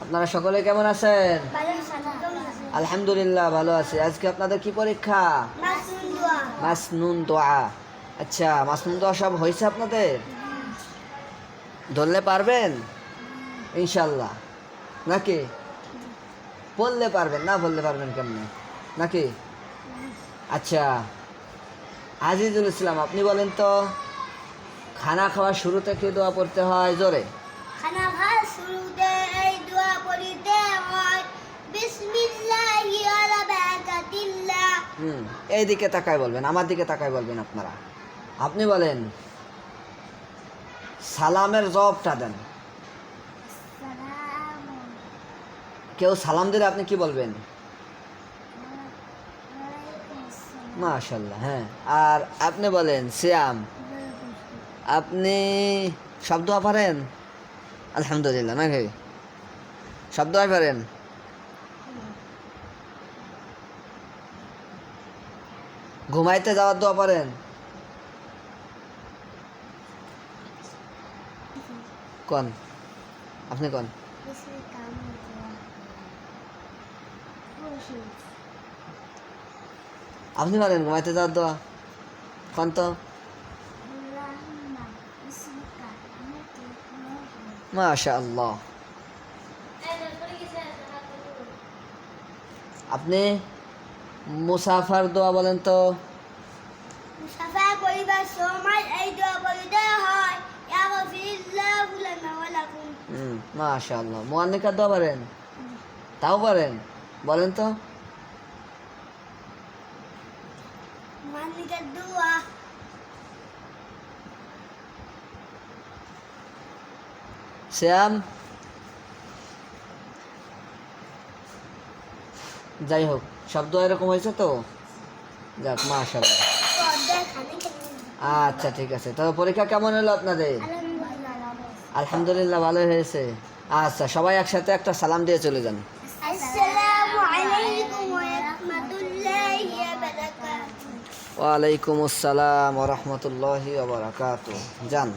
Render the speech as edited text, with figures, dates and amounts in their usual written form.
আপনারা সকলে কেমন আছেন? আলহামদুলিল্লাহ ভালো আছি। আজকে আপনাদের কি পরীক্ষা? মাসনুন দোয়া। আচ্ছা, মাসনুন দোয়া সব হয়েছে আপনাদের? ধরলে পারবেন ইনশাল্লাহ নাকি? বললে পারবেন, না বললে পারবেন কেমনে নাকি? আচ্ছা, আজিজুল ইসলাম আপনি বলেন তো, খানা খাওয়ার শুরুতে কি দোয়া পড়তে হয়? জোরে। খানা খাওয়ার শুরুতে এই দোয়া পড়তে হয়, বিসমিল্লাহি আলা বারাকাতিল্লাহ। এই দিকে তাকায় বলবেন, আমার দিকে তাকায় বলবেন আপনারা। আপনি বলেন সালামের জবাবটা দেন। কেউ সালাম দিলে আপনি কি বলবেন? মাশাআল্লাহ। হ্যাঁ, আর আপনি বলেন সিয়াম, আপনি শব্দ পারেন? আলহামদুলিল্লাহ নাকি? শব্দ পারেন? ঘুমাইতে যাওয়ার দোয়া পারেন? কোন আপনি কোন? আপনি পারেন ঘুমাইতে যাওয়ার দোয়া? কোন তো? মাশাআল্লাহ। আপনি মুসাফার দোয়া বলেন তো? মুসাফা করিবার সময় এই দোয়া পড়তে হয়, ইয়া গফিরিল্লাহু লানা ওয়া লাকুম। মাশাআল্লাহ। মুআন্নিকার দোয়া পারেন? তাও পারেন? বলেন তো। মুআন্নিকার দোয়া শ্যাম, যাই হোক শব্দ এরকম হয়েছে তো, যাক মাশাআল্লাহ। আচ্ছা ঠিক আছে। তো পরীক্ষা কেমন হলো আপনাদের? আলহামদুলিল্লাহ ভালো হয়েছে। আচ্ছা, সবাই একসাথে একটা সালাম দিয়ে চলে যান। আসসালামু আলাইকুম ওয়া রাহমাতুল্লাহি ওয়া বারাকাতুহু। ওয়ালাইকুম আসসালাম ওয়া রাহমাতুল্লাহি ওয়া বারাকাতুহু। যান।